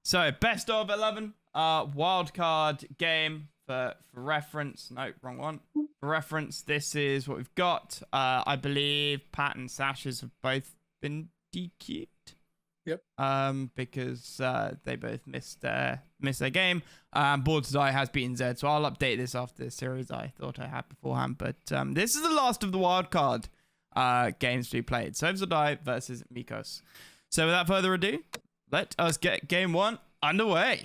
So best of 11, wildcard game for reference. No, wrong one. For reference, this is what we've got. I believe Pat and Sasha's have both been DQ'd. Yep. Because they both missed their game. Board to Die has beaten Zed, so I'll update this after this series. I thought I had beforehand, but this is the last of the wildcard games to be played. SoVsOrDiE versus Mikoz. So without further ado, let us get game one underway.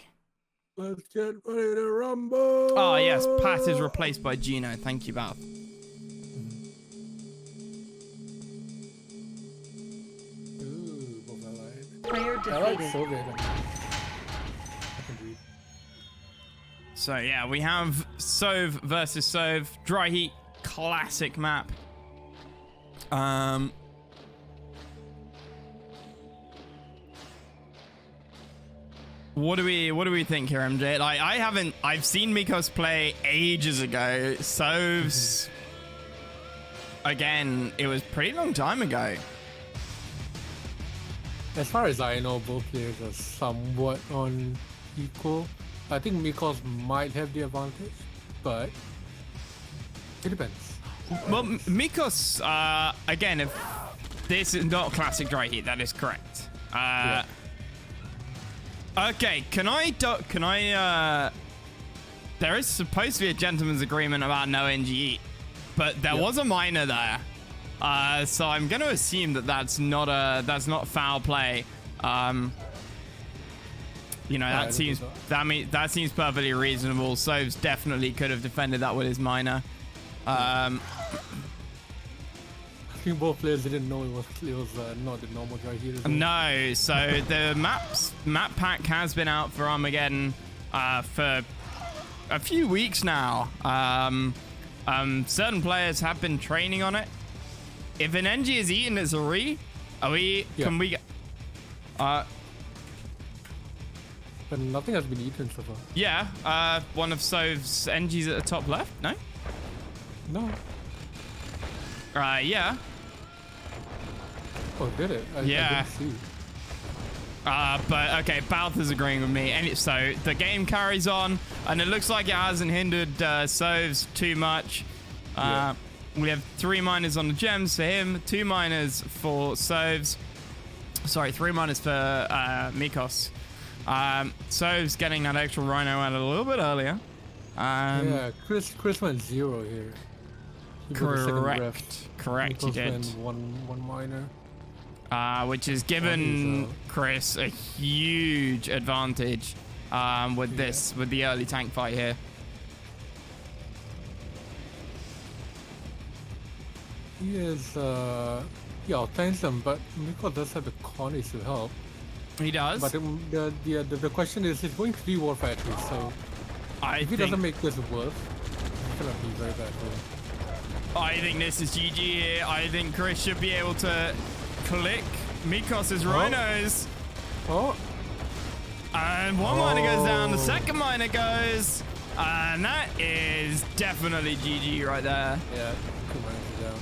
Let's get ready to rumble. Oh yes, Pat is replaced by Gino. Thank you, Val. Player I like defeated. SoVsOrDiE. So yeah, we have Sov versus Sov, Dry Heat, classic map. What do we think here, MJ? Like, I've seen Mikoz play ages ago. Sov's again, it was pretty long time ago. As far as I know, both players are somewhat on equal. I think Mikoz might have the advantage, but it depends. Well, Mikoz, again, if this is not classic Dry Heat, that is correct. Yeah. Okay, can I, there is supposed to be a gentleman's agreement about no NGE, but there was a minor there. So I'm going to assume that that's not foul play. You know, that seems perfectly reasonable. Sovs definitely could have defended that with his minor. I think both players didn't know it was not the normal Dry Heat as well. No, so the map pack has been out for Armageddon for a few weeks now. Certain players have been training on it. If an NG is eaten, it's a re. Can we get? But nothing has been eaten so far. Yeah, one of Sov's NGs at the top left. No. No. Yeah. Oh, did it? I didn't see. But okay, Balth is agreeing with me. And so the game carries on, and it looks like it hasn't hindered Sovs too much. We have 3 miners on the gems for him, 2 miners for Sovs. Sorry, 3 miners for Mikoz. Sovs getting that extra rhino out a little bit earlier. Yeah, Chris went 0 here. He got a second ref. Correct, he Mikoz did. went one minor. Which has given Chris a huge advantage with the early tank fight here. He is outtanks them, but Mikoz does have the corners to help. He does. But the question is, he's going 3 war factories, so if he doesn't make this worth, it's gonna be very bad for him. I think this is GG here. I think Chris should be able to click Mikoz's rhinos. Oh. And one miner goes down, the second miner goes. And that is definitely GG right there. Yeah, 2 miners are down.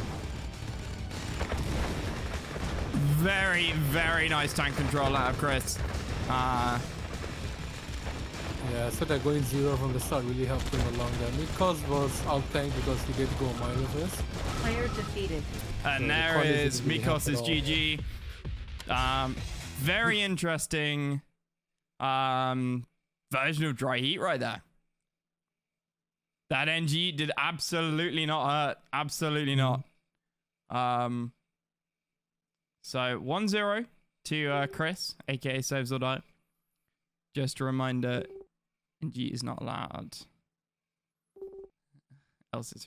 Very, very nice tank control out of Chris. Yeah, so that going 0 from the start really helped him along there. Mikoz was out-tanked because he did go minor first. Player defeated. And So there the is really Mikoz's GG. Very interesting version of Dry Heat right there. That NG did absolutely not hurt. Absolutely not. So 1-0 to Chris, aka SoVsOrDiE. Just a reminder, NG is not allowed. Else it's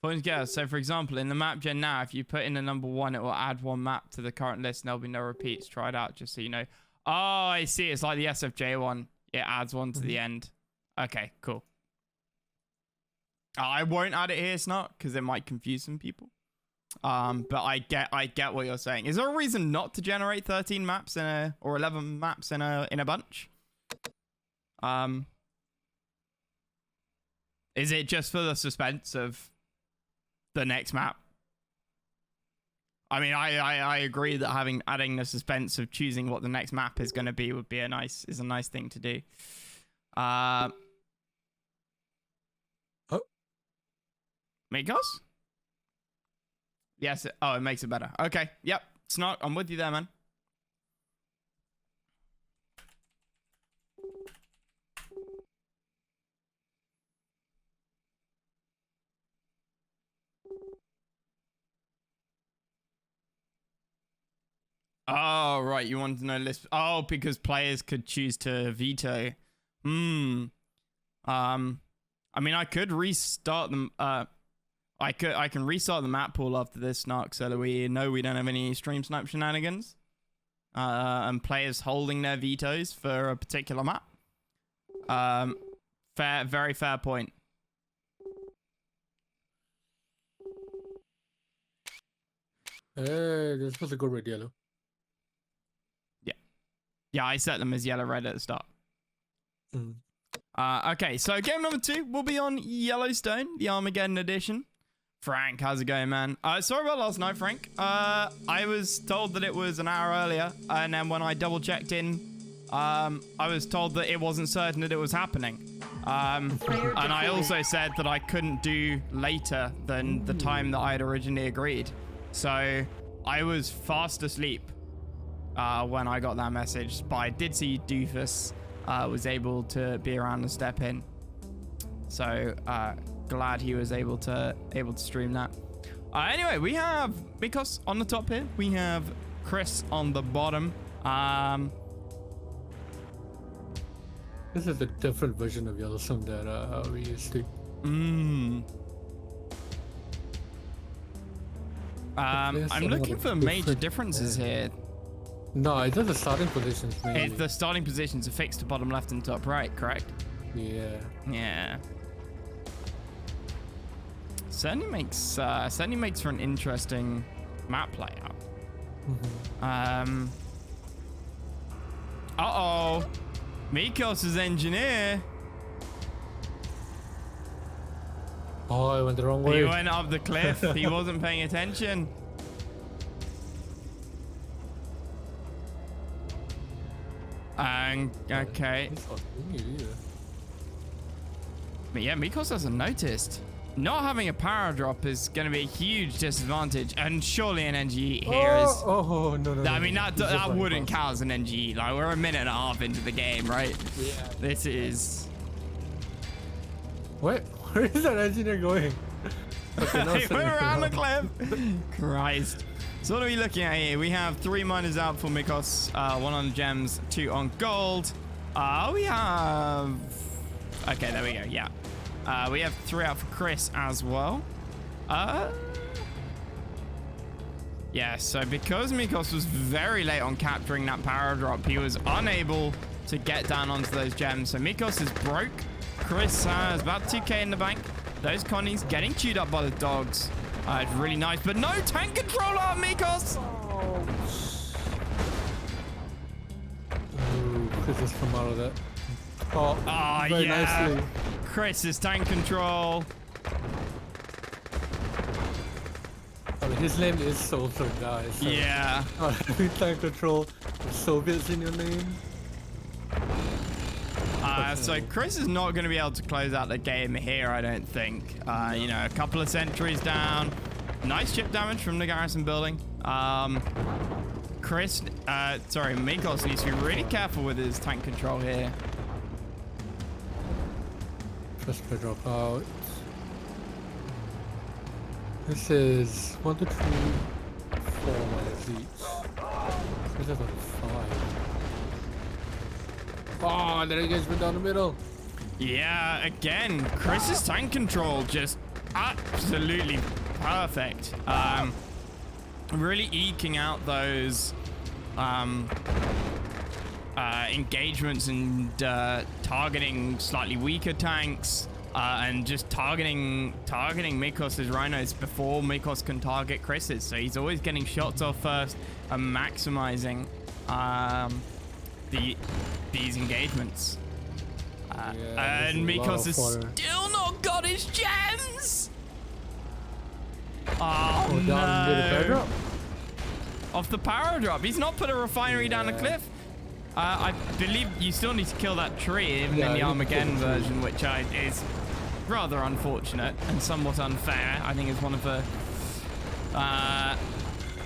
Point guess. So for example, in the map gen now, if you put in the number 1, it will add 1 map to the current list and there'll be no repeats. Try it out just so you know. Oh, I see. It's like the SFJ one. It adds 1 to the end. Okay, cool. I won't add it here, Snot, because it might confuse some people. But I get what you're saying. Is there a reason not to generate 13 maps or 11 maps in a bunch? Is it just for the suspense of the next map? I mean, I agree that adding the suspense of choosing what the next map is going to be would be a nice thing to do. Oh. Mikoz? Yes. It makes it better. Okay. Yep. Snark, I'm with you there, man. Oh, right. You want to know list? Oh, because players could choose to veto. I mean, I could restart them. I can restart the map pool after this, Snark, so that we know we don't have any stream snipe shenanigans. And players holding their vetoes for a particular map. Very fair point. Hey, this was a good red yellow. Yeah, I set them as yellow red at the start. Mm. Okay, so game number 2 will be on Yellowstone, the Armageddon edition. Frank, how's it going, man? Sorry about last night, Frank. I was told that it was an hour earlier, and then when I double checked in, I was told that it wasn't certain that it was happening. And I also said that I couldn't do later than the time that I had originally agreed. So I was fast asleep when I got that message, but I did see Doofus was able to be around and step in. So glad he was able to stream that. Anyway, we have Mikoz on the top here. We have Chris on the bottom. This is a different version of Yellowstone that we used to. I'm looking for major differences here. No, it's just the starting positions mainly. The starting positions are fixed to bottom left and top right, correct? Yeah. Yeah. Certainly makes for an interesting map layout. Uh-oh. Mikoz' engineer. Oh, I went the wrong way. He went up the cliff. He wasn't paying attention. Okay. But yeah, Mikoz hasn't noticed. Not having a power drop is going to be a huge disadvantage, and surely an NGE here is... Oh, no. I mean, that wouldn't count as an NGE. Like, we're a minute and a half into the game, right? Yeah. This is... Where is that engineer going? Okay, no, He went around the cliff. Christ. So what are we looking at here? We have 3 miners out for Mikoz, 1 on gems, 2 on gold. We have... Okay, there we go, yeah. We have 3 out for Chris as well. Yeah, so because Mikoz was very late on capturing that power drop, he was unable to get down onto those gems. So Mikoz is broke. Chris has about 2k in the bank. Those connies getting chewed up by the dogs. It's really nice, but no tank control on Mikoz. Oh, Chris has come out of that. Oh, very yeah. nicely. Chris's tank control. I mean, his name is so nice. So Yeah. tank control with Soviets in your name. So Chris is not going to be able to close out the game here, I don't think. You know, a couple of sentries down. Nice chip damage from the garrison building. Mikoz needs to be really careful with his tank control here. Just to drop out. This is 1, 2, 3, 4 minus each. This is like 5. Oh, there he goes down the middle. Yeah, again, Chris's tank control just absolutely perfect. Really eking out those engagements and targeting slightly weaker tanks and just targeting Mikoz's rhinos before Mikoz can target Chris's. So he's always getting shots off first and maximizing these engagements. And there's a lot Mikoz of has fodder. still not got his gems. Oh, down near the power no. drop. Off the power drop. He's not put a refinery down the Yeah. cliff. I believe you still need to kill that tree even Yeah, in the you need to kill Armageddon the tree. version, which is rather unfortunate and somewhat unfair. I think is one of the...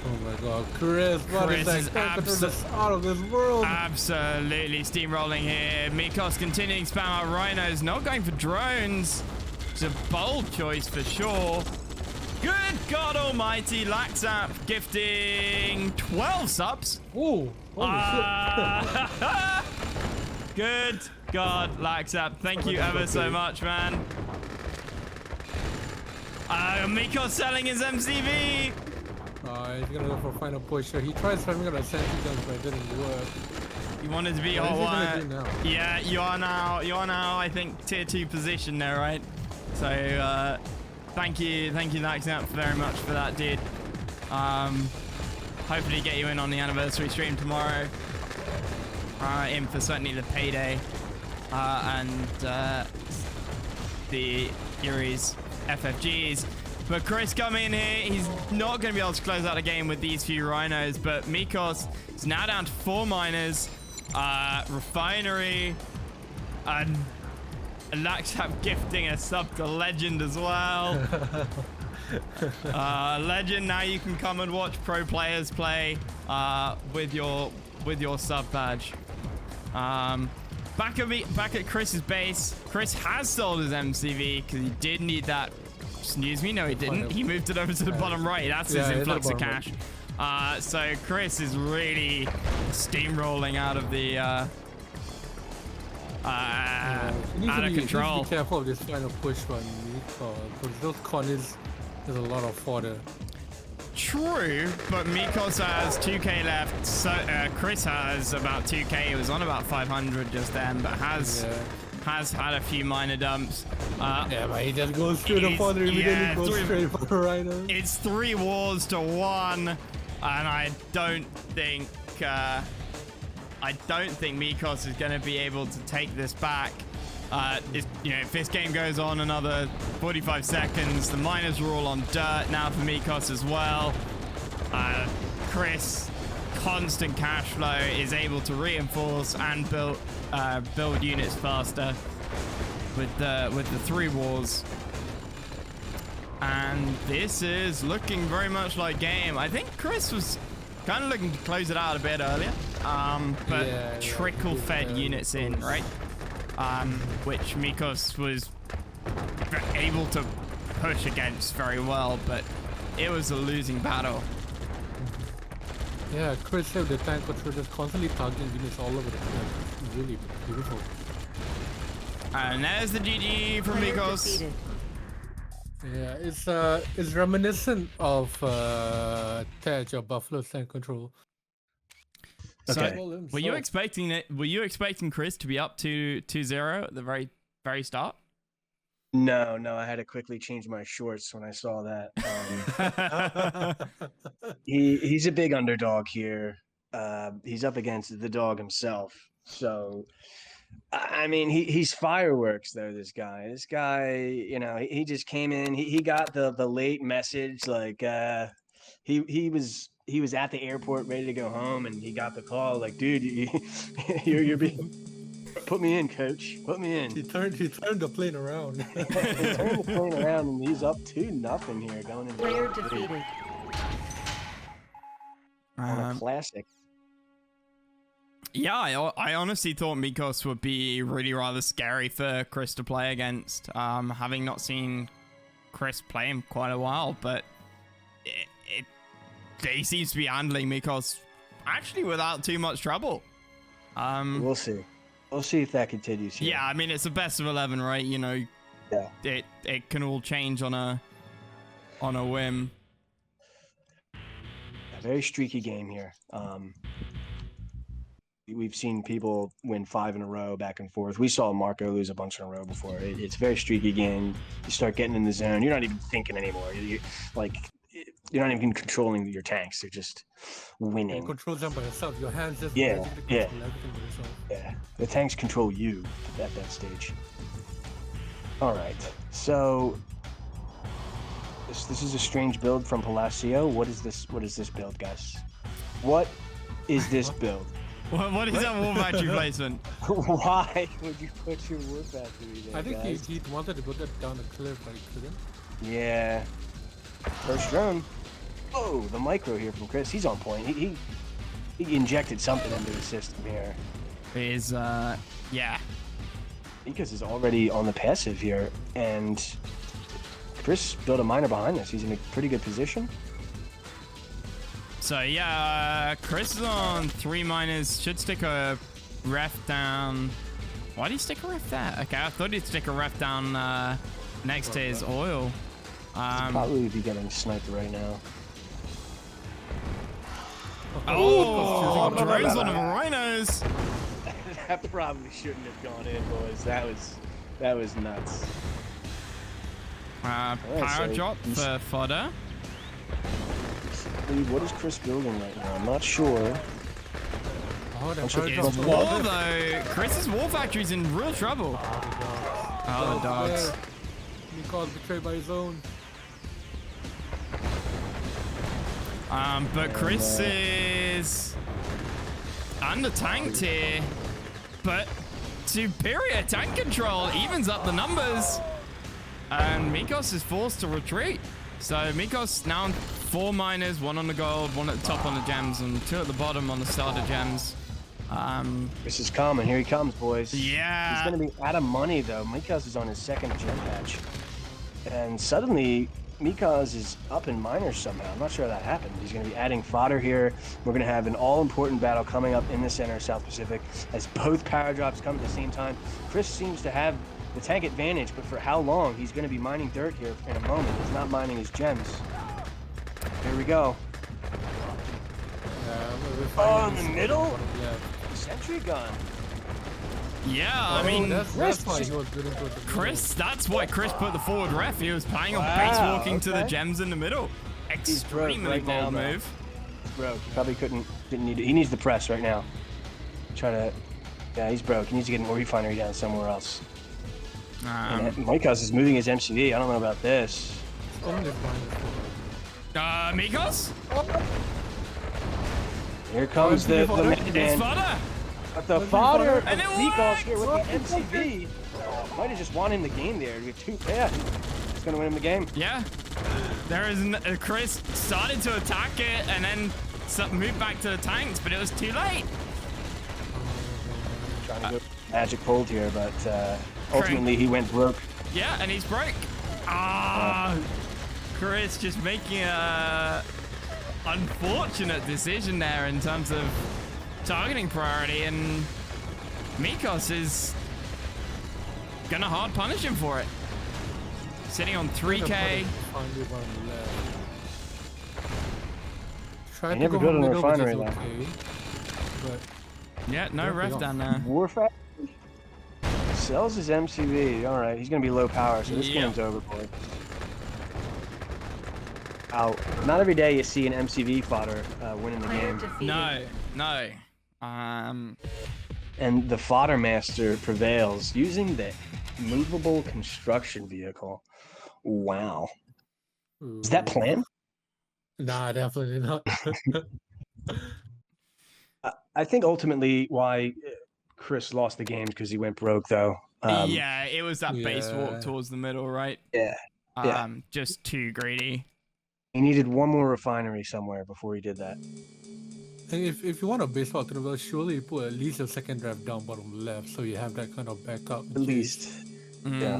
Oh my god, Chris, what Chris is that? is Tank control is out of this world. absolutely steamrolling here. Mikoz continuing to spam out rhinos, not going for drones. It's a bold choice for sure. Good God Almighty, Laxap gifting 12 subs. Ooh, holy Good God, Laxap. Thank you ever so much, man. Mikoz selling his MCV. shit. He's gonna go for a final push. So he tried spamming on a sentry guns, but it didn't work. You wanted to be What is he hot gonna wire. do now? Yeah, you are now, I think, tier 2 position there, right? So, thank you, Laxap, very much for that, dude. Hopefully get you in on the anniversary stream tomorrow. In for certainly the payday. And the Yuri's FFGs. But Chris coming in here, he's not going to be able to close out the game with these few rhinos, but Mikoz is now down to 4 miners, refinery, and Laxap gifting a sub to Legend as well. Legend, now you can come and watch pro players play with your sub badge. Back at Chris's base, Chris has sold his MCV because he did need that. Excuse me, no he didn't. He moved it over to the bottom right. That's his influx of cash. So Chris is really steamrolling out of the out of control. You need to be careful of this final push one, because those corners, there's a lot of fodder. True, but Mikoz has 2k left. So Chris has about 2k. He was on about 500 just then, but has had a few minor dumps. Yeah, but he just goes through the fodder immediately, goes straight for the rhino. It's 3 wars to 1, and I don't think Mikoz is going to be able to take this back. If this game goes on another 45 seconds, the miners are all on dirt now for Mikoz as well. Chris, constant cash flow, is able to reinforce and build units faster with the 3 wars. And this is looking very much like game. I think Chris was kind of looking to close it out a bit earlier, but trickle-fed units in, right? Which Mikoz was able to push against very well, but it was a losing battle. Yeah, Chris have the tank control just constantly targeting units all over the place. It's really beautiful. And there's the GG from Player Mikoz. defeated. Yeah, it's reminiscent of Tej or Buffalo's tank control. So, Okay. were you expecting it? Were you expecting Chris to be up to 2-0 at the very start? No, I had to quickly change my shorts when I saw that. He's a big underdog here. He's up against the dog himself. So, I mean, he's fireworks though. This guy, you know, he just came in. He got the late message, like he was at the airport ready to go home, and he got the call, like, dude, you're being. Put me in, coach. Put me in. He turned the plane around. He turned the plane around, and he's up 2-0 here going into Player round 3 defeated. on a classic. Yeah, I honestly thought Mikoz would be really rather scary for Chris to play against, having not seen Chris play him quite a while, but he seems to be handling Mikoz actually without too much trouble. We'll see. We'll see if that continues here. Yeah, I mean, it's a best of 11, right? You know, Yeah. it can all change on a whim. A very streaky game here. We've seen people win 5 in a row back and forth. We saw Marco lose a bunch in a row before. It's a very streaky game. You start getting in the zone. You're not even thinking anymore. You like you're not even controlling your tanks. They're just You winning. control them by yourself. Your hands just Yeah, basically yeah. control everything by yourself. Yeah, the tanks control you at that stage. All right, so this is a strange build from Palacio. What is this? What is this build, guys? What is this build? What is that war factory placement? Why would you put your war factory there, I think guys? he wanted to put that down the cliff, but he couldn't. Yeah. First drone. Oh, the micro here from Chris. He's on point. He injected something into the system here. Is yeah. Mikoz is already on the passive here, and Chris built a miner behind this. He's in a pretty good position. So yeah, Chris is on 3 miners. Should stick a ref down. Why did he stick a ref there? Okay, I thought he'd stick a ref down next to his oil. Probably be getting sniped right now. Oh, drones on the rhinos. That probably shouldn't have gone in, boys. That was nuts. Power so drop for fodder. What is Chris building right now? I'm not sure. Oh, that sure bird it's It's dropped war over. though. Chris's war factory's in real trouble. Oh, the dogs. Mikoz betrayed by his own. But Chris is under tanked here, but superior tank control evens up the numbers, and Mikoz is forced to retreat. So Mikoz now on 4 miners, 1 on the gold, 1 at the top on the gems, and 2 at the bottom on the starter gems. This is coming. Here he comes, boys. Yeah. He's gonna be out of money though. Mikoz is on his 2nd gem patch, and suddenly Mikoz is up in miners somehow. I'm not sure how that happened. He's going to be adding fodder here. We're going to have an all-important battle coming up in the center of South Pacific as both power drops come at the same time. Chris seems to have the tank advantage, but for how long? He's going to be mining dirt here in a moment. He's not mining his gems. Here we go. Oh, in the middle? Sentry gun. Yeah, I mean, that's why he was building towards the Chris, that's why Chris put the forward ref. He was planning on base walking to the gems in the middle. He's broke Extremely right now, bold though. move. He's broke. He probably didn't need it. He needs the press right now. Yeah, he's broke. He needs to get an refinery down somewhere else. Mikoz is moving his MCV. I don't know about this. Mikoz? Here comes the It's man. fodder. But the fodder of And it Mikoz here with worked! the MCV. Might have just won him the game there. We have 2. Yeah, he's gonna win him the game. Yeah. There is Chris started to attack it and then moved back to the tanks, but it was too late. Trying to go magic pulled here, but ultimately he went broke. Yeah, and he's broke. Chris just making a unfortunate decision there in terms of targeting priority, and Mikoz is gonna hard punish him for it. Sitting on 3K. Tried He never to go built a middle, which is refinery, though. okay, but Yeah, no ref don't. down there. Warfare sells his MCV. All right, he's gonna be low power, so this Yeah. game's over, boy. Not every day you see an MCV fodder winning the Player game. defeated. No. And the fodder master prevails using the movable construction vehicle. Wow. Is that planned? Nah, definitely not. I think ultimately why Chris lost the game because he went broke, though. Yeah, it was that base yeah. walk towards the middle, right? Yeah. Yeah. Just too greedy. He needed one more refinery somewhere before he did that. And if you want a baseball to the well, surely you put at least a 2nd drive down bottom left, so you have that kind of backup. At least. Yeah.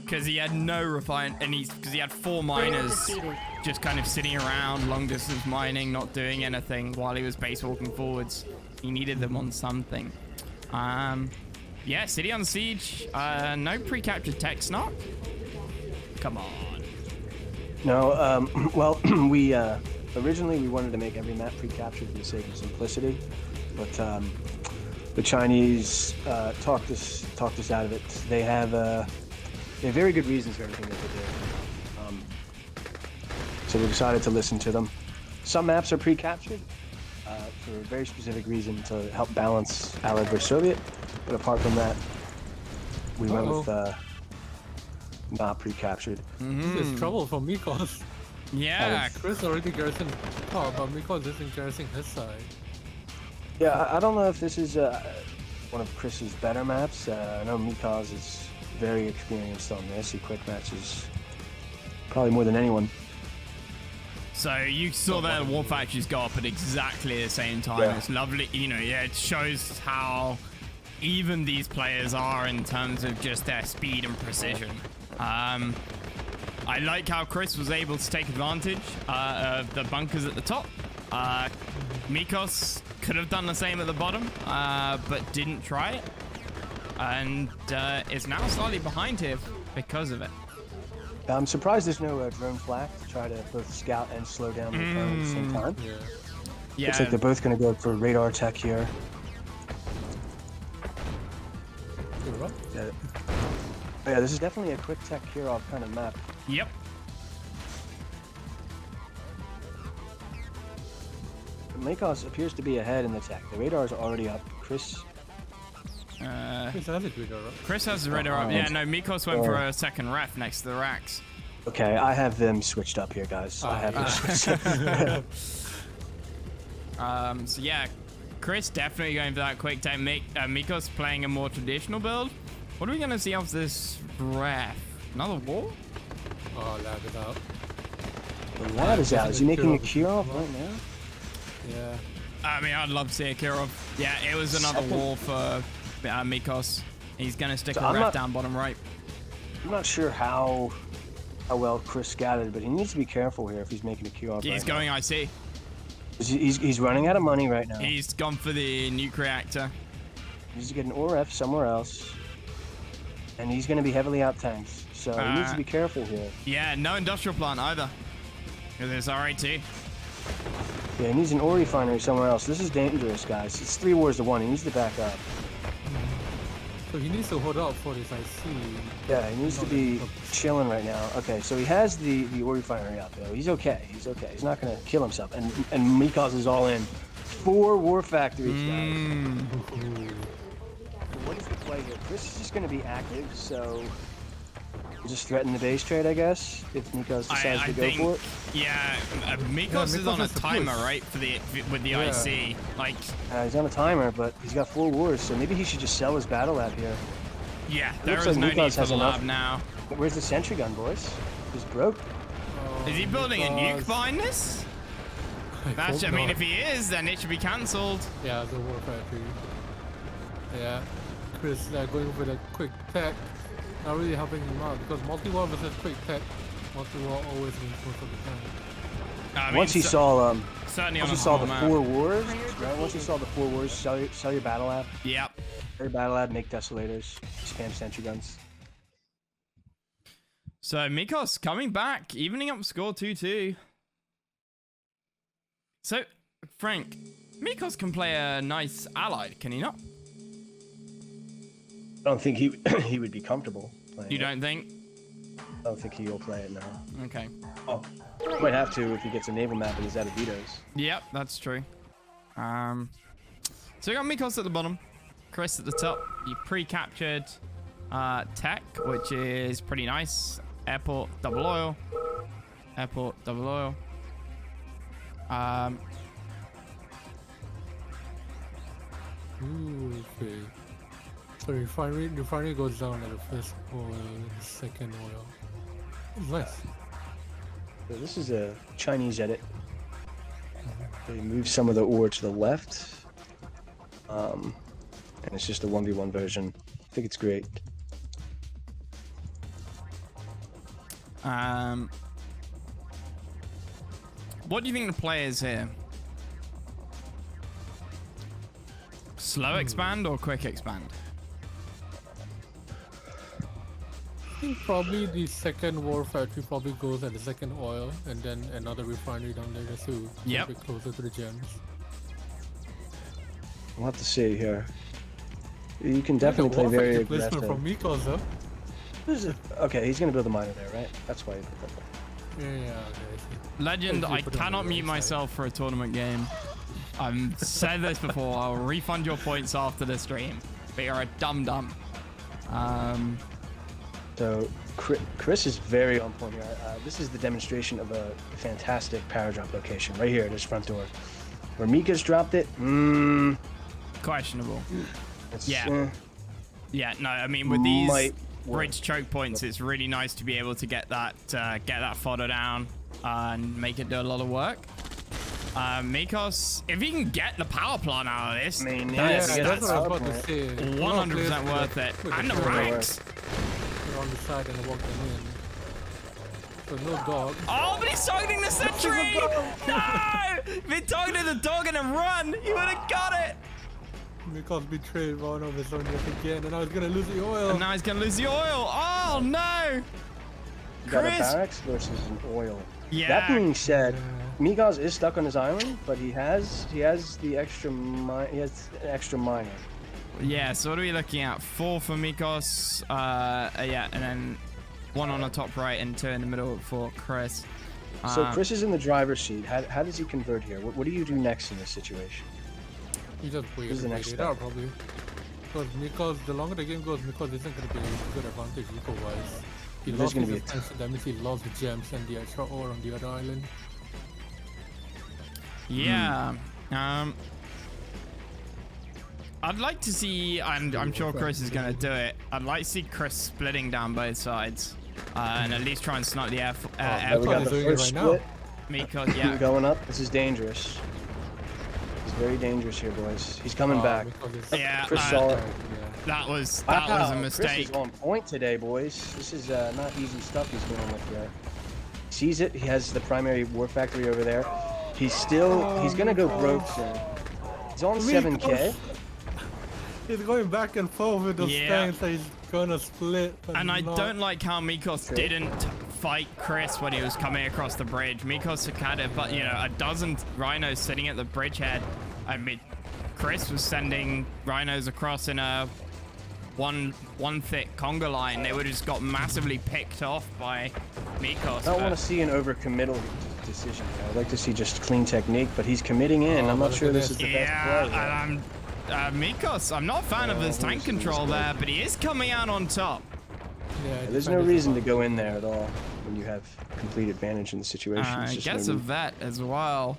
Because he had no refine, and because he had 4 miners defeated. just kind of sitting around, long distance mining, not doing anything while he was base walking forwards. He needed them on something. Yeah, city on siege. No pre-captured tech snot. Come on. No, well, we originally we wanted to make every map pre-captured for the sake of simplicity, but the Chinese talked us out of it. They have very good reasons for everything that they do. So we decided to listen to them. Some maps are pre-captured for a very specific reason to help balance Allied versus Soviet. But apart from that, we went with not pre-captured. There's trouble for Mikoz. Yeah. Chris already garrisoned top, but Mikoz isn't garrisoning his side. Yeah, I don't know if this is one of Chris's better maps. I know Mikoz is very experienced on this. He quick matches probably more than anyone. So you saw that War Factories go up at exactly the same time. Yeah. It's lovely, you know. Yeah, it shows how even these players are in terms of just their speed and precision. I like how Chris was able to take advantage of the bunkers at the top. Mikoz could have done the same at the bottom, but didn't try it, and is now slightly behind here because of it. I'm surprised there's no drone flak to try to both scout and slow down the drone at the same time. Yeah. Looks like they're both going to go for radar tech here. You're up. Yeah. Oh, yeah, this is definitely a quick tech Kirov kind of map. Yep. Mikoz appears to be ahead in the tech. The radar is already up. Chris Chris has it with her, right? Chris has the radar up. Yeah, no, Mikoz went for a second ref next to the racks. Okay, I have them switched up here, guys. I have them switched up. So yeah, Chris definitely going for that quick time. Mikoz playing a more traditional build. What are we gonna see off this ref? Another wall? Oh, lag it out. The lad is out. Is he making a Kirov right now? Yeah. I mean, I'd love to see a Kirov. Yeah, it was another wall for Mikoz. He's gonna stick So a I'm ref not- down bottom right. I'm not sure how well Chris scouted, but he needs to be careful here if he's making a Kirov. He's right going IC. now. He's running out of money right now. He's gone for the nuke reactor. He needs to get an ORF somewhere else, and he's going to be heavily out tanked. So he needs to be careful here. Yeah, no industrial plant either. Because there's RA2. Yeah, he needs an ore refinery somewhere else. This is dangerous, guys. It's 3 wars to 1. He needs to back up. So he needs to hold out for this IC. Yeah, he needs to be chilling right now. Okay, so he has the ore refinery out there. He's okay. He's okay. He's not going to kill himself. And Mikoz is all in. 4 war factories, guys. So what is the play here? Chris is just going to be active, so just threaten the base trade, I guess, if Mikoz decides to go for it. Yeah, Mikoz is Mikoz on a has to timer, push. right, with the Yeah. IC. Like, He's on a timer, but he's got 4 wars, so maybe he should just sell his battle lab here. yeah, there looks is like no Mikoz need for has the enough. lab now. Where's the sentry gun, boys? He's broke. Is he building a nuke Mikoz. behind this? hope I mean, not. if he is, then it should be cancelled. Yeah, the war factory. Yeah. Chris going for the quick tech. Not really helping him out because multi-war versus quick tech. Multi-war always wins most of the time. I mean, Once he saw certainly once on he a saw whole the map. 4 wars, right? Once he saw the 4 wars, sell your battle lab. Yep. Sell your battle lab, make desolators, spam sentry guns. So Mikoz coming back, evening up score 2-2. So, Frank, Mikoz can play a nice allied, can he not? I don't think he would be comfortable playing. You it. don't think? I don't think he'll play it now. Okay. Oh, he might have to if he gets a naval map and he's out of vetoes. Yep, that's true. So we got Mikoz at the bottom, Chris at the top. You pre-captured tech, which is pretty nice. Airport double oil. Airport double oil. Ooh, okay. So refinery goes down at the first oil and the second oil. Nice. So this is a Chinese edit. They move some of the ore to the left. And it's just a 1v1 version. I think it's great. What do you think the play is here? Slow expand or quick expand? I think probably the second war factory probably goes at the second oil and then another refinery down there just to Yep. get closer to the gems. We'll have to see here. You can definitely play war very factory placement aggressive. from Mikoz though. Okay, he's gonna build a miner there, right? That's why he put that there. Okay. Legend, I Hopefully put it on cannot the mute right side. myself for a tournament game. I've said this before. I'll refund your points after the stream. But you're a dum-dum. So Chris is very on point here. This is the demonstration of a fantastic power drop location right here at his front door. Where Mikoz dropped it, Questionable. it's, Yeah. Yeah, no, I mean, with these Might work. bridge choke points, it's really nice to be able to get that fodder down and make it do a lot of work. Mikoz, if you can get the power plant out of this, I mean, that's yeah, that's what I was about right. to say. 100% worth it. And the ranks. Put on the side and walk them in. So no dog. Oh, but he's targeting the sentry! No! If he targeted the dog and a run, he would have got it! Mikoz betrayed one of his own yet again, and now he's gonna lose the oil. And now he's gonna lose the oil. Oh no! You got a Chris! barracks versus an oil. Yeah. That being said, Mikoz is stuck on his island, but he has the extra he has an extra miner. Yeah, so what are we looking at? 4 for Mikoz, yeah, and then 1 on the top right and 2 in the middle for Chris. So Chris is in the driver's seat. How does he convert here? What do you do next in this situation? He just wait This is the and next wait it step. out probably. Because Mikoz, the longer the game goes, Mikoz isn't going to be a good advantage eco-wise. He There's lost gonna his be a expansion, that means he lost the gems and the extra ore on the other island. Yeah. I'd like to see, and I'm sure Chris is going to do it, I'd like to see Chris splitting down both sides. And at least try and snipe the There we airport. got he's the doing it first right now. split. Mikoz, yeah. Going up. This is dangerous. He's very dangerous here, boys. He's coming back. Mikoz is- Yeah, Chris saw it. Yeah. that was a Wow, mistake. Chris is on point today, boys. This is not easy stuff he's dealing with here. Sees it. He has the primary war factory over there. He's gonna go broke soon. He's on 7K. He's going back and forth with the Yeah. stance that he's gonna split. But And I not. don't like how Mikoz didn't fight Chris when he was coming across the bridge. Mikoz had it, but you know, a dozen rhinos sitting at the bridgehead. I mean, Chris was sending rhinos across in a one thick conga line. They would have just got massively picked off by Mikoz. I don't want to see an overcommittal decision here. I'd like to see just clean technique, but he's committing in. I'm not look sure at this this. is the Yeah, best play. and Mikoz, I'm not a fan of his tank control there, but he is coming out on top. Yeah, There's no reason to go in there at all when you have complete advantage in the situation. It's I just guess no a need. vet as well.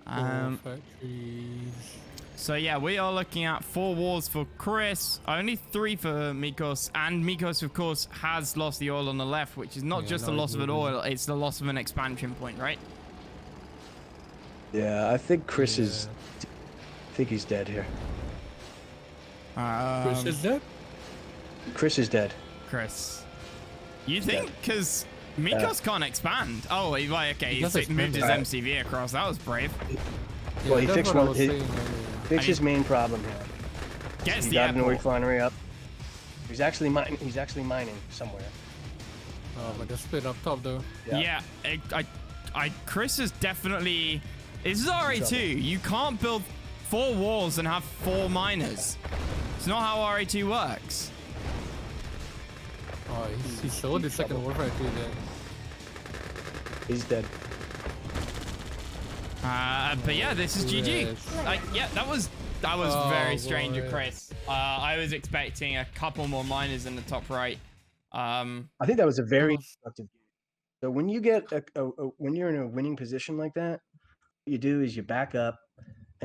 Factories. So yeah, we are looking at 4 wars for Chris, only 3 for Mikoz, and Mikoz of course has lost the oil on the left, which is not Yeah, just the no, loss of an he oil, it's the loss of an expansion point, right? Yeah, I think Chris is. I think he's dead here. Chris is dead? Chris is dead. Chris. You think? Because Mikoz can't expand. Oh, okay, does he's moved his expand. MCV across. That was brave. Well, he that's fixed what I one. was He saying earlier. fixed his main problem here. Gets He the got an oil airport. refinery up. He's actually mining somewhere. But they're split up top though. Yeah, Chris is definitely. This is RA2. You can't build 4 walls and have 4 miners. It's not how RA2 works. Oh, he sold his second war factory there. He's dead. But yeah, this is GG. Yes. Yeah, that was Oh, very strange of boy. Chris. I was expecting a couple more miners in the top right. I think that was a very was- productive game. So when you get when you're in a winning position like that, what you do is you back up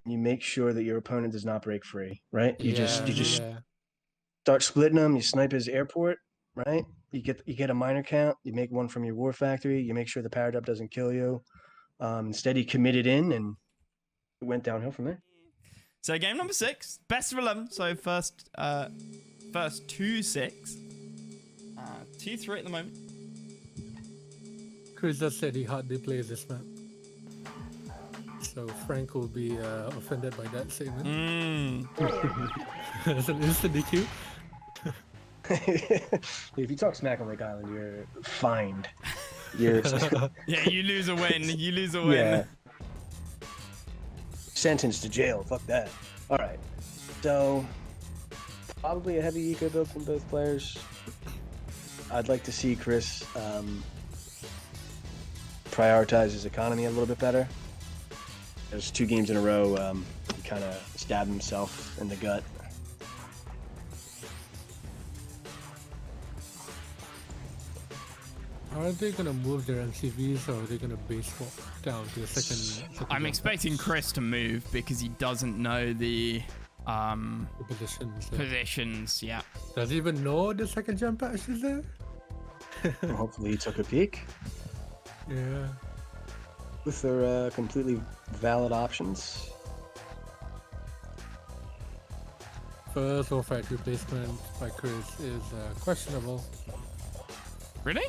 and you make sure that your opponent does not break free, right? You just Yeah. start splitting them. You snipe his airport, right? You get a miner count. You make one from your war factory. You make sure the power up doesn't kill you. Instead, he committed in and it went downhill from there. So game number 6, best of 11. So first 2-6, 2-3 at the moment. Chris just said he hardly plays this map. So Frank will be offended by that statement. That's an instant DQ. If you talk smack on Lake Island, you're fined. You're Yeah, you lose a win. You lose a win. yeah. Sentenced to jail. Fuck that. All right. So probably a heavy eco build from both players. I'd like to see Chris prioritize his economy a little bit better. There's 2 games in a row, he kind of stabbed himself in the gut. Are they gonna move their MCVs or are they gonna base swap down to the second I'm expecting Chris to move because he doesn't know the positions? positions. Yeah. Does he even know the second jump patch is there? Well, hopefully he took a peek Yeah. with their completely valid options. First or factory placement by Chris is questionable. Really?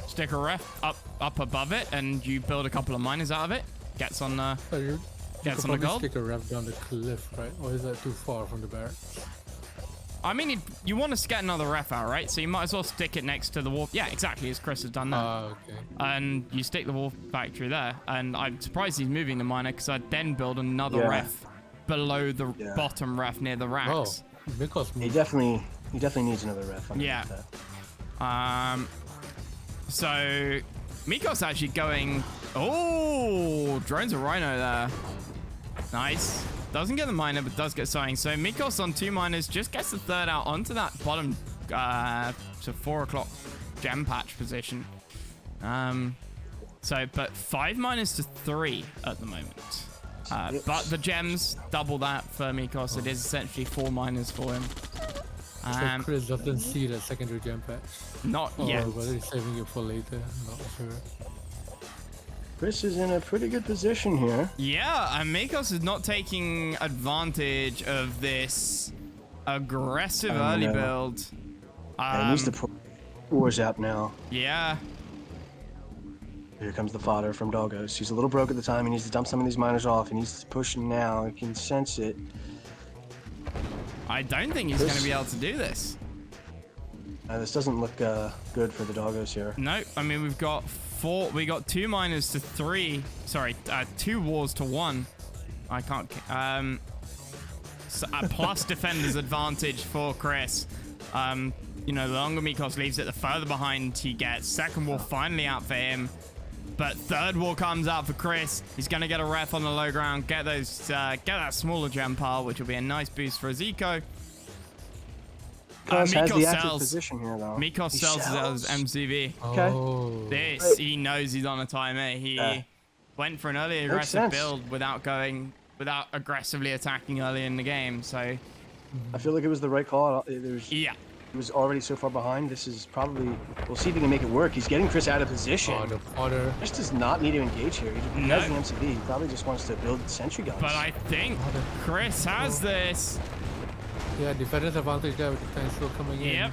Stick a ref up above it, and you build a couple of miners out of it. Gets on the So you gets could on the probably gold. stick a ref down the cliff, right? Or is that too far from the barracks? I mean, you want to get another ref out, right? So you might as well stick it next to the wall. Yeah, exactly, as Chris has done that. Okay. And you stick the wall factory there. And I'm surprised he's moving the miner because I'd then build another Yeah. ref below the Yeah. bottom ref near the Oh, racks. Mikoz He moved. definitely needs another ref. Yeah. That. So Mikoz actually going. Oh, drones a rhino there. Nice. Doesn't get the miner, but does get sewing. So Mikoz on 2 miners just gets the third out onto that bottom to 4 o'clock gem patch position. But 5 miners to 3 at the moment. But the gems double that for Mikoz. It is essentially 4 miners for him. So Chris doesn't see the secondary jump patch. Not Or yet. whether he's saving it for later. I'm not sure. Chris is in a pretty good position here. Yeah, and Mikoz is not taking advantage of this aggressive early no. build. And he needs to put wars out now. Yeah. Here comes the fodder from Doggos. He's a little broke at the time. He needs to dump some of these miners off. He needs to push them now. He can sense it. I don't think he's going to be able to do this. This doesn't look good for the Doggos here. No, I mean, we got 2 miners to 3. Sorry, 2 wars to 1. I can't. So a plus defender's advantage for Chris. You know, the longer Mikoz leaves it, the further behind he gets. Second wall finally out for him. But third wall comes out for Chris. He's going to get a ref on the low ground, get that smaller gem pile, which will be a nice boost for his eco. Mikoz has the active sells. position here, though. Mikoz He sells his MCV. Okay. Oh. This, he knows he's on a timer. He went for an early aggressive sense. build without aggressively attacking early in the game. So, I feel like it was the right call. yeah. He was already so far behind. This is probably... We'll see if he can make it work. He's getting Chris out of position. Oh, the fodder. Chris does not need to engage here. He No. has the MCV. He probably just wants to build sentry guns. But I think Chris has this. Yeah, defender's advantage there with the potential coming in. Yep.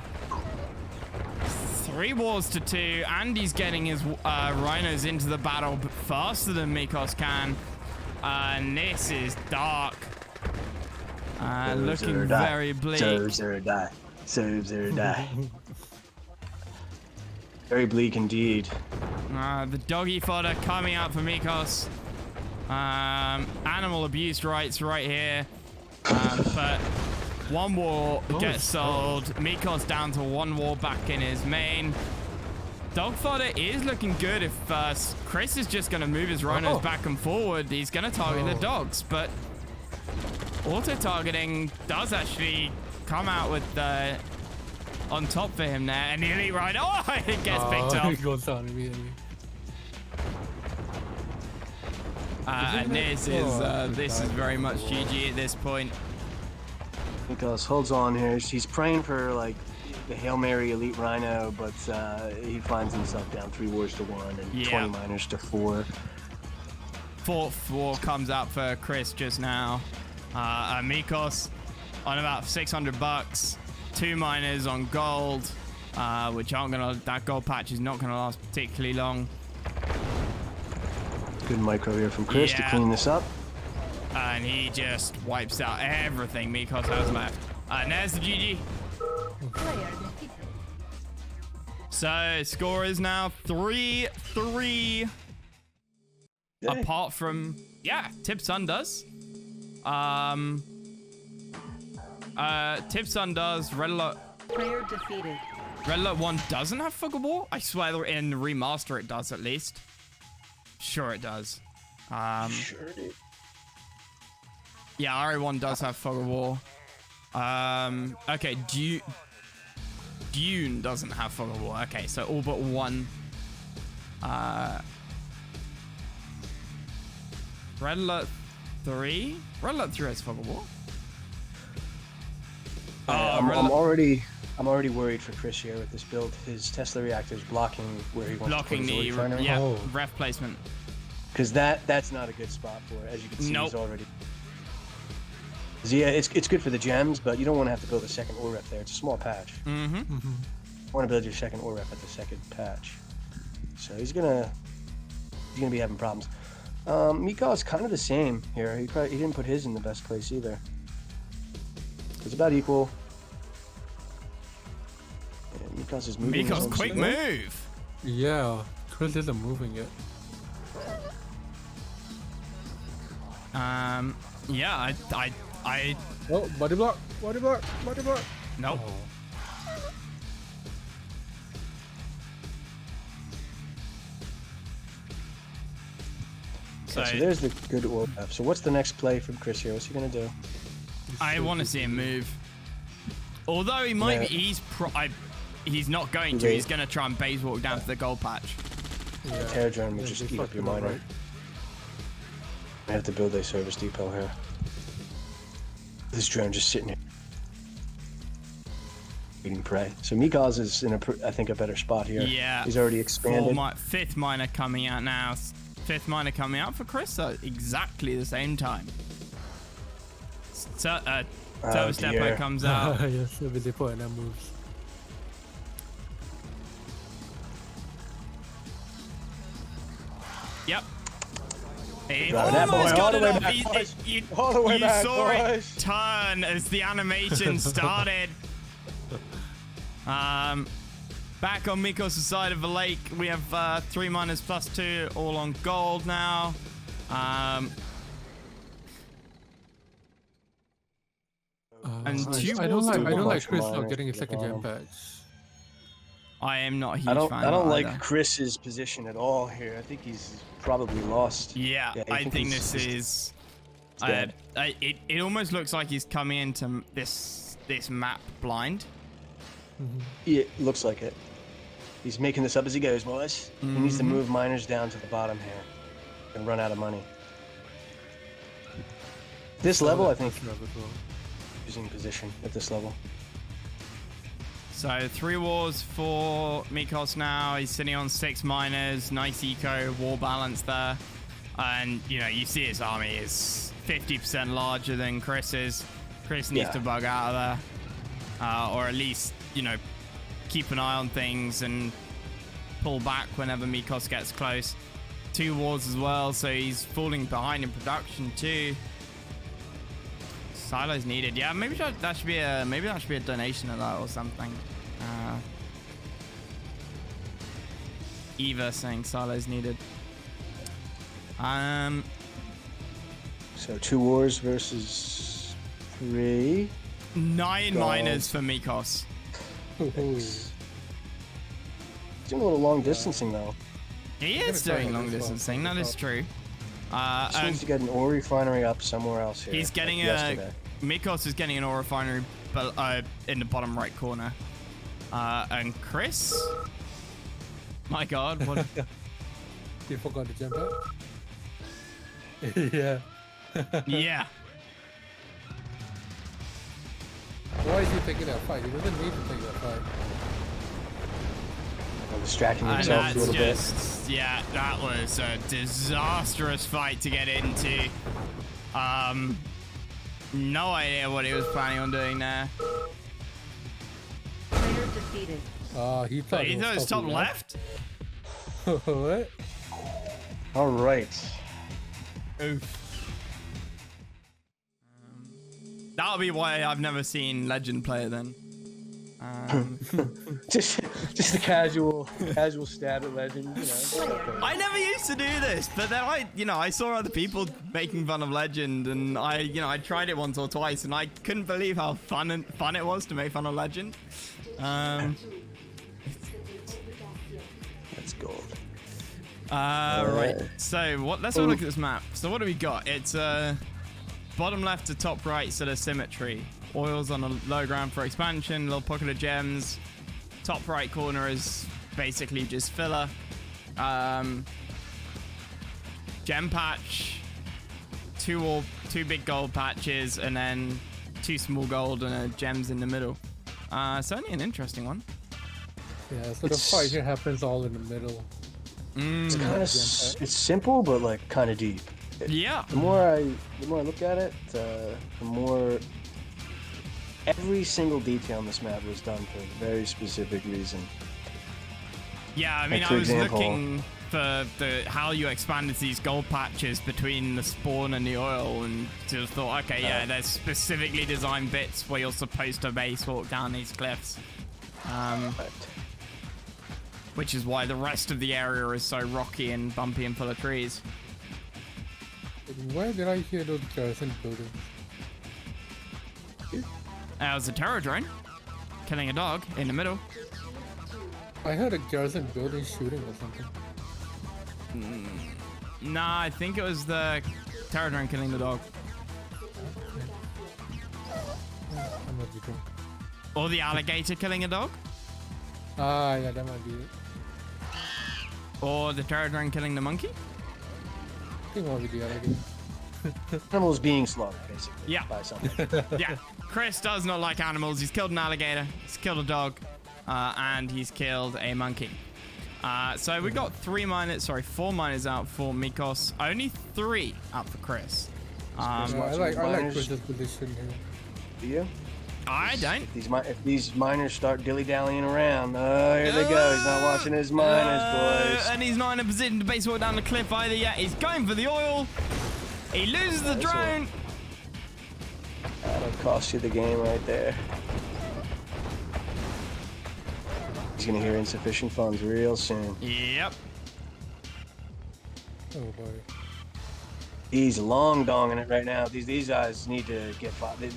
3 wars to 2, and he's getting his rhinos into the battle faster than Mikoz can. And this is dark. Looking very bleak. SoVsOrDiE. SoVsOrDiE. Very bleak indeed. The doggy fodder coming out for Mikoz. Animal abuse rights right here. But 1 war gets sold. Mikoz down to 1 war back in his main. Dog fodder is looking good if Chris is just going to move his rhinos back and forward. He's going to target the dogs, but auto-targeting does actually come out with on top for him there. And the elite rhino, it gets picked up. He goes down immediately. And this is very much GG at this point. Mikoz holds on here. He's praying for like the Hail Mary elite rhino, but he finds himself down 3 wars to 1 and 20 miners to 4. 4th war comes out for Chris just now. Mikoz on about $600. 2 miners on gold, which aren't gonna. That gold patch is not gonna last particularly long. Good micro here from Chris to clean this up. And he just wipes out everything Mikoz has left. And there's the GG. So score is now 3-3. Yay. Apart from Tipsun does. Tipsun does. Red Alert Player defeated. 1 doesn't have Fuggle Ball. I swear in the remaster it does at least. sure it does. Sure, dude. Yeah, RA1 does have Fog of War. Okay, Dune doesn't have Fog of War. Okay, so all but one. Red Alert 3? Red Alert 3 has Fog of War. I'm already worried for Chris here with this build. His Tesla reactor is blocking where he wants Blocking to put his the refinery. ref placement. Because that's not a good spot for it. As you can see, Nope. he's already. Yeah, it's good for the gems, but you don't want to have to build a second ore ref there. It's a small patch. Mm-hmm. You want to build your second ore ref at the second patch. So he's gonna be having problems. Mikoz is kind of the same here. He didn't put his in the best place either. It's about equal. Yeah, Mikoz is moving. Mikoz, quick move. Yeah, Chris isn't moving it. Yeah, I Oh, body block. nope. Oh. So So there's the good ore ref. So what's the next play from Chris here? What's he gonna do? I want to see him move. Although he might, Yeah. he's not going to. Okay. He's going to try and base walk down to the gold patch. Yeah. Terra drone will Yeah, just they eat up fucked your him up, miner. right? I have to build a service depot here. This drone just sitting here eating prey. So Mikoz is in I think a better spot here. Yeah. He's already expanded. Fifth miner coming out now. Fifth miner coming out for Chris at exactly the same time. Service dear. depot comes out. Yes, service depot and that moves. Yep. He Driving that almost boy got all the it way off. back, boys. All the You way back, saw it boys. turn as the animation started. Back on Mikoz's side of the lake, we have 3 miners plus 2, all on gold now. And two I don't walls to like bunch of Chris not miners getting a at the second gen bottom. packs. I am not a huge I don't fan of like either. Chris's position at all here. I think he's probably lost. Yeah, Yeah, I think he's this is. dead. It almost looks like he's coming into this map blind. Yeah, it looks like it. He's making this up as he goes, boys. He needs to move miners down to the bottom here and run out of money. This level, I think, using position at this level. So 3 wars for Mikoz now. He's sitting on 6 miners. Nice eco, war balance there. And, you see his army is 50% larger than Chris's. Chris needs Yeah. to bug out of there. Or at least, keep an eye on things and pull back whenever Mikoz gets close. 2 wars as well, so he's falling behind in production too. Silos needed. Yeah, maybe that should be a donation of that or something. Eva saying silos needed. So 2 wars versus 3. 9 Gold. miners for Mikoz. He's doing a little long distancing though. He is try doing it long as well. distancing. That is true. Just And needs to get an ore refinery up somewhere else here. he's getting like yesterday. Mikoz is getting an ore refinery, but in the bottom right corner. And Chris, my God, what? You forgot the jump pack? Yeah. Yeah. Why is he taking that fight? He doesn't need to take that fight. Distracting And himself a that's little bit. just, yeah, that was a disastrous fight to get into. No idea what he was planning on doing there. Player defeated. He thought He thought it was top left? What? All right. Oof. That'll be why I've never seen Legend play it then. just a casual stab at Legend. I never used to do this, but then I saw other people making fun of Legend, and I tried it once or twice, and I couldn't believe how fun it was to make fun of Legend. That's gold. Right. So let's have a look at this map. So what do we got? It's bottom left to top right, so there's symmetry. Oils on a low ground for expansion, little pocket of gems. Top right corner is basically just filler. Gem patch, two big gold patches, and then 2 small gold and gems in the middle. Certainly an interesting one. Yeah, so the fight here happens all in the middle. It's kind of it's simple, but like kind of deep. Yeah. The more I look at it, the more every single detail on this map was done for a very specific reason. Yeah, I mean, like, for I was example, looking for how you expanded these gold patches between the spawn and the oil, and just thought, okay, yeah, there's specifically designed bits where you're supposed to base walk down these cliffs. Which is why the rest of the area is so rocky and bumpy and full of trees. Where did I hear those garrison buildings? It was a terror drone killing a dog in the middle. I heard a garrison building shooting or something. Nah, I think it was the terror drone killing the dog. I might be wrong. Or the alligator killing a dog. Ah, yeah, that might be it. Or the terror drone killing the monkey. I think it might be the alligator. Animals being slaughtered, basically. Yeah. By something. Yeah. Chris does not like animals. He's killed an alligator. He's killed a dog. And he's killed a monkey. So we got 4 miners out for Mikoz. Only 3 out for Chris. I like Chris's position here. Do you? I don't. If these miners start dilly-dallying around, here they go. He's not watching his miners, boys. And he's not in a position to base walk down the cliff either yet. He's going for the oil. He loses the drone. That'll cost you the game right there. He's gonna hear insufficient funds real soon. Yep. Oh boy. He's long donging it right now. These guys need to get they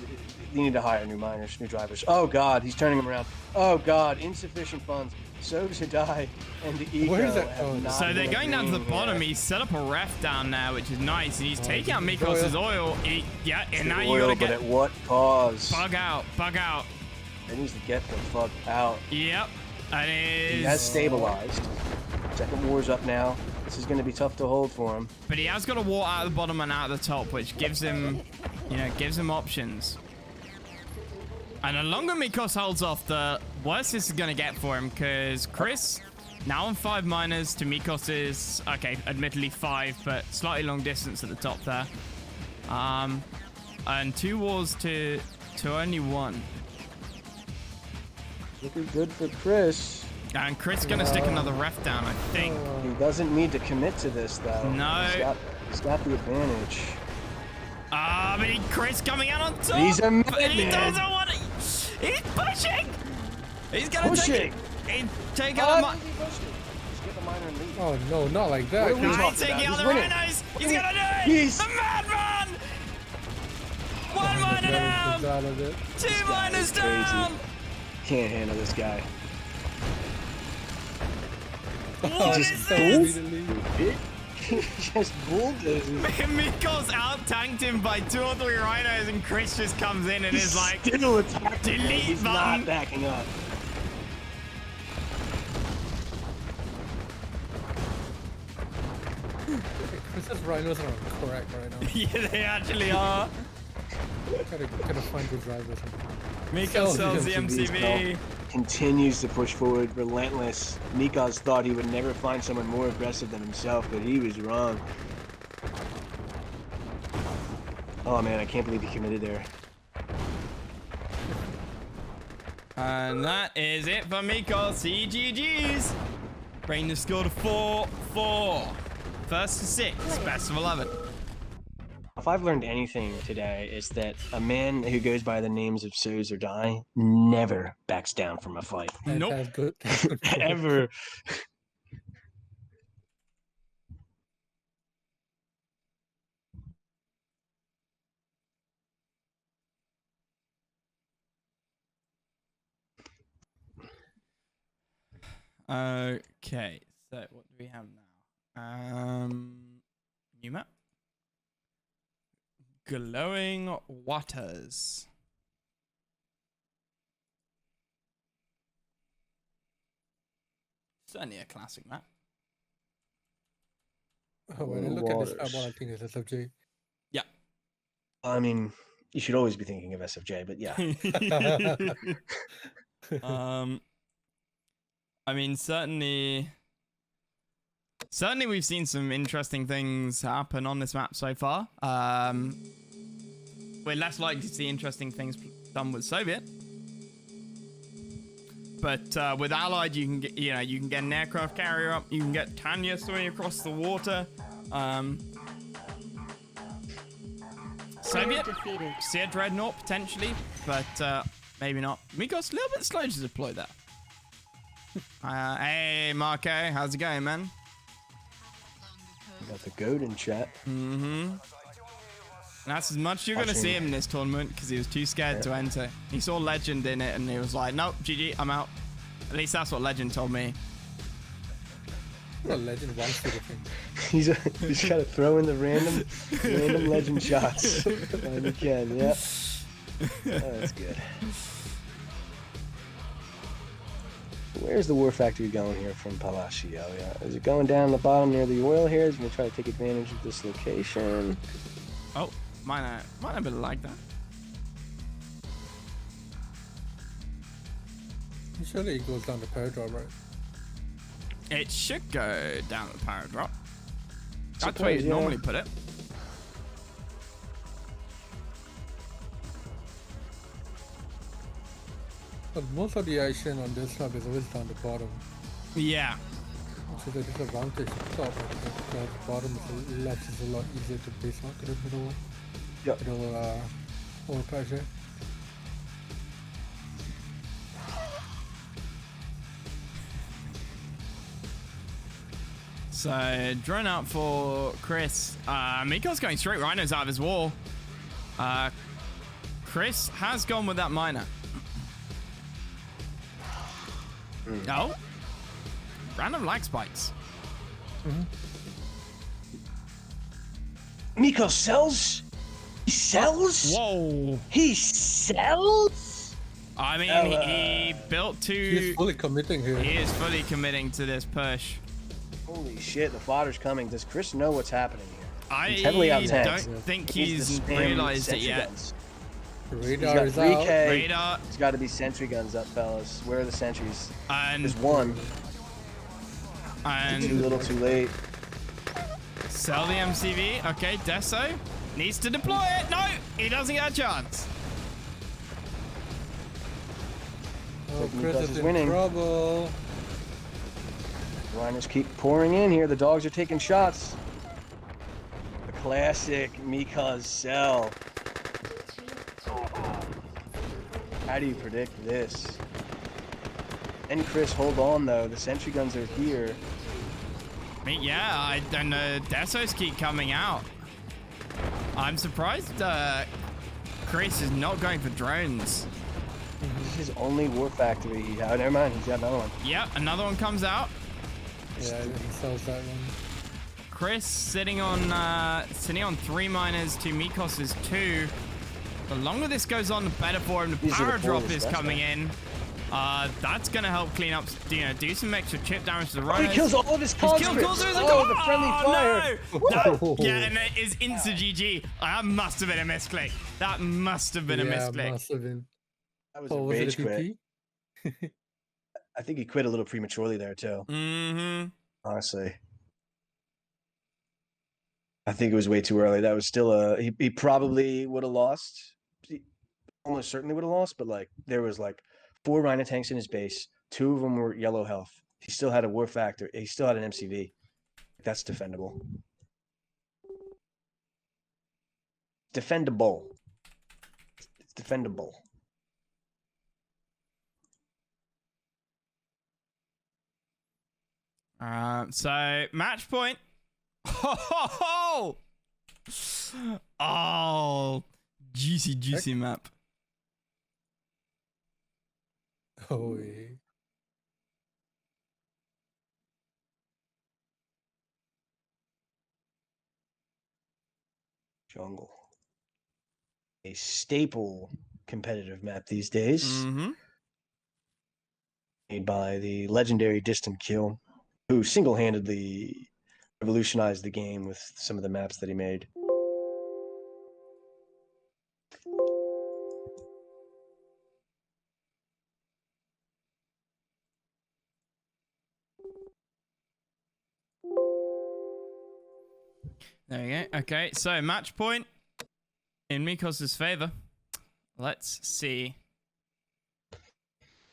need to hire new miners, new drivers. Oh God, he's turning them around. Oh God, insufficient funds. SoVsOrDiE and the Eco. Where is that? So they're going down to the bottom. He's set up a ref down there, which is nice. And he's taking out Mikoz's oil. And now you gotta but at what cause? Bug out. He needs to get the fuck out. Yep. He has stabilized. Second war's up now. This is going to be tough to hold for him. But he has got a wall out of the bottom and out of the top, which gives him, gives him options. And the longer Mikoz holds off, the worse this is going to get for him, because Chris, now on 5 miners to Mikoz's, okay, admittedly 5, but slightly long distance at the top there. And 2 wars to only 1. Looking good for Chris. And Chris is going to stick another ref down, I think. He doesn't need to commit to this, though. No. He's got the advantage. But Chris coming out on top. He's a but he doesn't want to. He's pushing. He's going to take out the Oh no, not like that. He's taking out the rhinos. He's going to do it. The madman. 1 miner down. 2 miners down. Can't handle this guy. What is this? He just bulldozes. Mikoz out-tanked him by 2 or 3 rhinos, and Chris just comes in and is like, still attacking. delete He's button. not backing up. Chris's rhinos are correct right now. Yeah, they actually are. Gotta find the drivers. Mikoz sells the MCV. Continues to push forward, relentless. Mikoz thought he would never find someone more aggressive than himself, but he was wrong. Oh man, I can't believe he committed there. And that is it for Mikoz. CGG's. Bring the score to 4-4. First to 6, best of 11. If I've learned anything today, is that a man who goes by the names of SoVsOrDiE never backs down from a fight. Nope. That's good. Ever. Okay, so what do we have now? New map. Glowing Waters. Certainly a classic map. When I look at this map, Waters. all I think is SFJ. Yeah. I mean, you should always be thinking of SFJ, but yeah. I mean, certainly we've seen some interesting things happen on this map so far. We're less likely to see interesting things done with Soviet. But with Allied, you can get, you can get an aircraft carrier up. You can get Tanya swimming across the water. Soviet, defeated. see a dreadnought potentially, but maybe not. Mikoz a little bit slow to deploy that. Hey, Marco, how's it going, man? Got the goat in chat. Mm-hmm. That's as much as you're going to see him in this tournament because he was too scared to enter. He saw Legend in it and he was like, nope, GG, I'm out. At least that's what Legend told me. Well, Legend wants to thing. He's got to throw in the random Legend shots when he can. Yep. Oh, that's good. Where's the War Factory going here from Palacio? Yeah. Is it going down the bottom near the oil here? Is it going to try to take advantage of this location? Oh, might not be like that. Surely it goes down the power drop, right? It should go down the power drop. That's Suppose, where you'd yeah. normally put it. But most of the action on this map is always down the bottom. Yeah. So the disadvantage of top, the bottom left is a lot easier to base mark in the middle. Yep. Middle oil pressure. So, drone out for Chris. Miko's going straight rhinos out of his wall. Chris has gone with that miner. Oh. Random lag spikes. Mikoz sells? He sells? Whoa. He sells? I mean, he built He's to... fully committing here. He is fully committing to this push. Holy shit, the fodder's coming. Does Chris know what's happening here? I He's heavily don't out-tanked. think He needs he's to spam realized it sentry yet. guns. Radar He's is got out. 3K. Radar. There's got to be sentry guns up, fellas. Where are the sentries? And There's one. Too little, too late. sell the MCV. Okay, Deso needs to deploy it. No, he doesn't get a chance. Oh, Mikoz Chris is is in winning. trouble. Liners keep pouring in here. The dogs are taking shots. The classic Mikoz sell. How do you predict this? And Chris, hold on though. The sentry guns are here. I mean, yeah, I don't know. Desos keep coming out. I'm surprised Chris is not going for drones. This is his only war factory. Oh, never mind. He's got another one. Yep, another one comes out. Yeah, he sells that one. Chris sitting on 3 miners to Mikoz's 2. The longer this goes on, the better for him. The These are the power drop poorest, is that's coming right. in. That's gonna help clean up, do some extra chip damage to the Oh, rhinos. he kills all of his He's killed conscripts. Coulter's Oh, the friendly fire. No! Whoa. Yeah, and it is insta GG. That must have been a misclick. That must have been a Yeah, misclick. must have been. That was Oh, a was rage it a quit. PP? I think he quit a little prematurely there too. Mm-hmm. Honestly, I think it was way too early. That was still a. He probably would have lost. He almost certainly would have lost. But like there was like 4 Rhino tanks in his base. 2 of them were yellow health. He still had a war factor. He still had an MCV. That's defendable. Defendable. It's defendable. So match point. Oh, juicy map. Oh, yeah. Jungle. A staple competitive map these days. Mm-hmm. Made by the legendary Distant Kill, who single-handedly revolutionized the game with some of the maps that he made. There you go. Okay, so match point in Mikoz's favor. Let's see.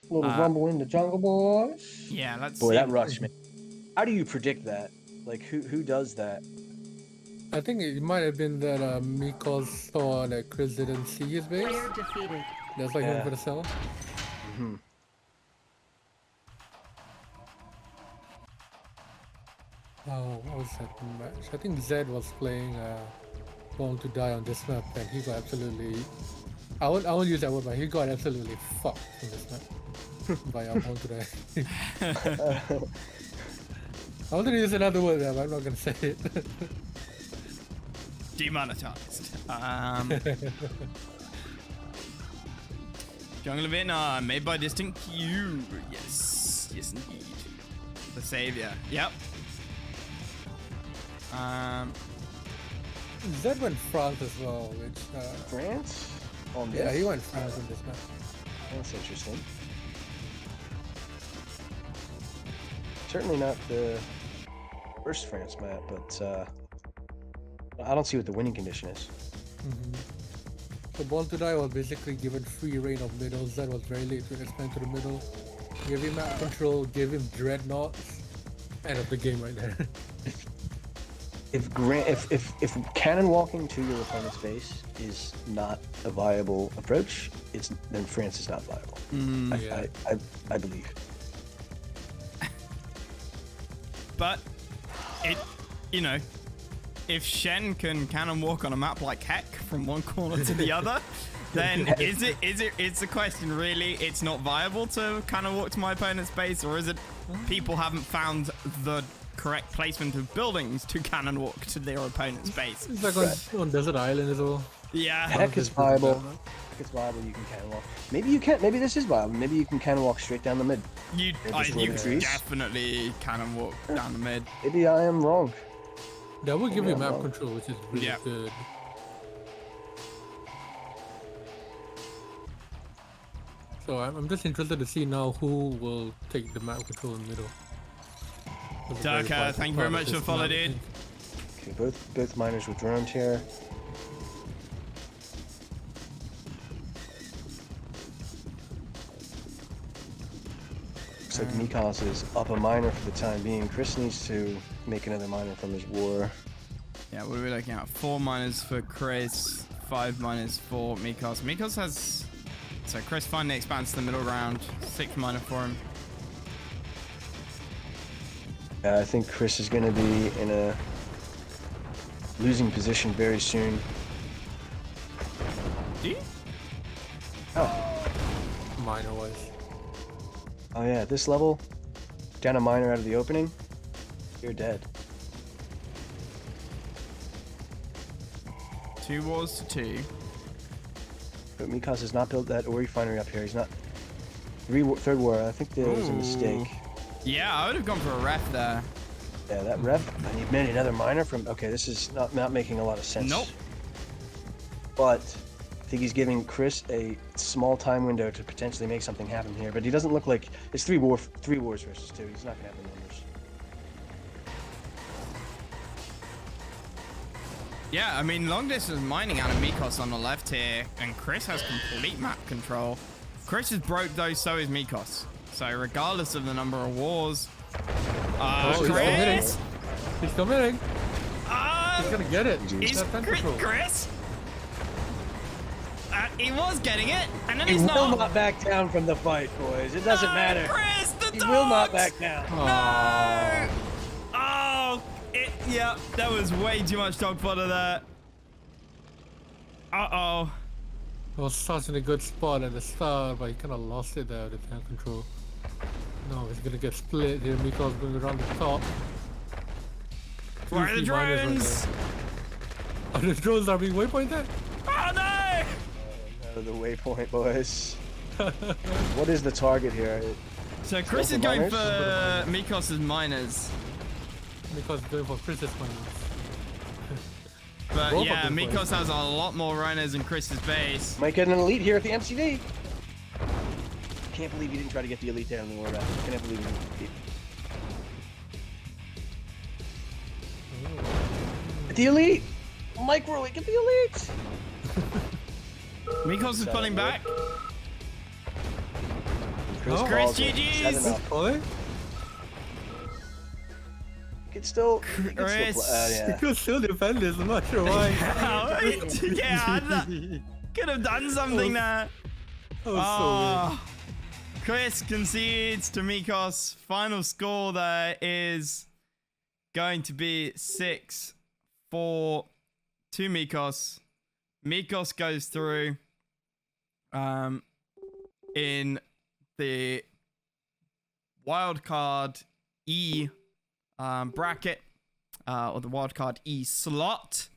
Little rumble in the jungle, boys. Yeah, let's Boy, see. that rush, man. How do you predict that? Like, who does that? I think it might have been that Mikoz saw that Chris didn't see his base. Player defeated. That's like him for the cell. Mm-hmm. Oh, what was that match? I think Zed was playing Born to Die on this map, and he got absolutely. I won't use that word, but he got absolutely fucked in this map by Born to Die. I wanted to use another word there, but I'm not gonna say it. Demonetized. Jungle of Vietnam, made by Distant Q. Yes, yes indeed. The savior. Yep. Zed went France as well, which France? On yeah, this? he went France on this map. That's interesting. Certainly not the first France map, but I don't see what the winning condition is. So Born to Die was basically given free reign of middle. Zed was very late to expand to the middle. Gave him map control, gave him dreadnoughts. End of the game right there. If cannon walking to your opponent's base is not a viable approach, then France is not viable. Yeah. I believe. But it, you know, if Shen can cannon walk on a map like heck from one corner to the other, then it's the question really, it's not viable to cannon walk to my opponent's base, or is it people haven't found the correct placement of buildings to cannon walk to their opponent's base? It's like on Desert Island as well. Yeah. Heck is viable. Heck is viable. You can cannon walk. Maybe you can't. Maybe this is viable. Maybe you can cannon walk straight down the mid. You destroy the trees. definitely cannon walk down the mid. Maybe I am wrong. That will give you Yeah, map well. control, which is really Yeah. good. So I'm just interested to see now who will take the map control in the middle. That's a very Darker, vital thank you very part much of for this follow, map, I dude. think. Okay, both miners were drowned here. Looks like Mikoz is up a miner for the time being. Chris needs to make another miner from his war. Yeah, what are we looking at? 4 miners for Chris, 5 miners for Mikoz. Mikoz has... So Chris finally expands to the middle ground. 6 miner for him. I think Chris is going to be in a losing position very soon. Do you? Oh, Minor wise. oh yeah, at this level, down a miner out of the opening, you're dead. 2 wars to 2. But Mikoz has not built that ore refinery up here. He's not... Third war, I think there was a mistake. Yeah, I would have gone for a ref there. Yeah, that ref, and he made another miner from... Okay, this is not making a lot of sense. Nope. But I think he's giving Chris a small time window to potentially make something happen here. But he doesn't look like... It's 3 wars versus 2. He's not going to have the numbers. Yeah, I mean, long distance mining out of Mikoz on the left here, and Chris has complete map control. Chris is broke though, so is Mikoz. So regardless of the number of wars, he's committing. Chris, He's committing. He's gonna get it. is That's time control. Chris? He was getting it, and then He he's will not. not back down from the fight, boys. It doesn't matter. Chris, the He will not dogs! back down. No! Oh, yeah, that was way too much dog fodder there. Uh-oh. It was such in a good spot at the start, but he kind of lost it there with the tank control. No, he's gonna get split here. Mikoz going around the top. Where are the Two miners right drones? there. Oh, the drones are being waypointed? Oh no! No, the waypoint, boys. What is the target here? So Chris Still is for going miners? for Mikos's miners. Because going for Chris's miners. But Both yeah, of them Mikoz has a lot more runners in Chris's base. Might get an elite here at the MCV. Can't believe he didn't try to get the elite there on the war back. Can't believe he didn't. The elite! Micro, get the elite! Mikoz is pulling back. Chris, Oh. Chris, calls it. GG's. 7-0. Pulling? He could still. He could Chris. still He yeah. could still defend this, I'm not sure why. Yeah, could have done something there. That was so weird. Chris concedes to Mikoz. Final score there is going to be 6-4 to Mikoz. Mikoz goes through in the Wildcard E bracket, or the Wildcard E slot.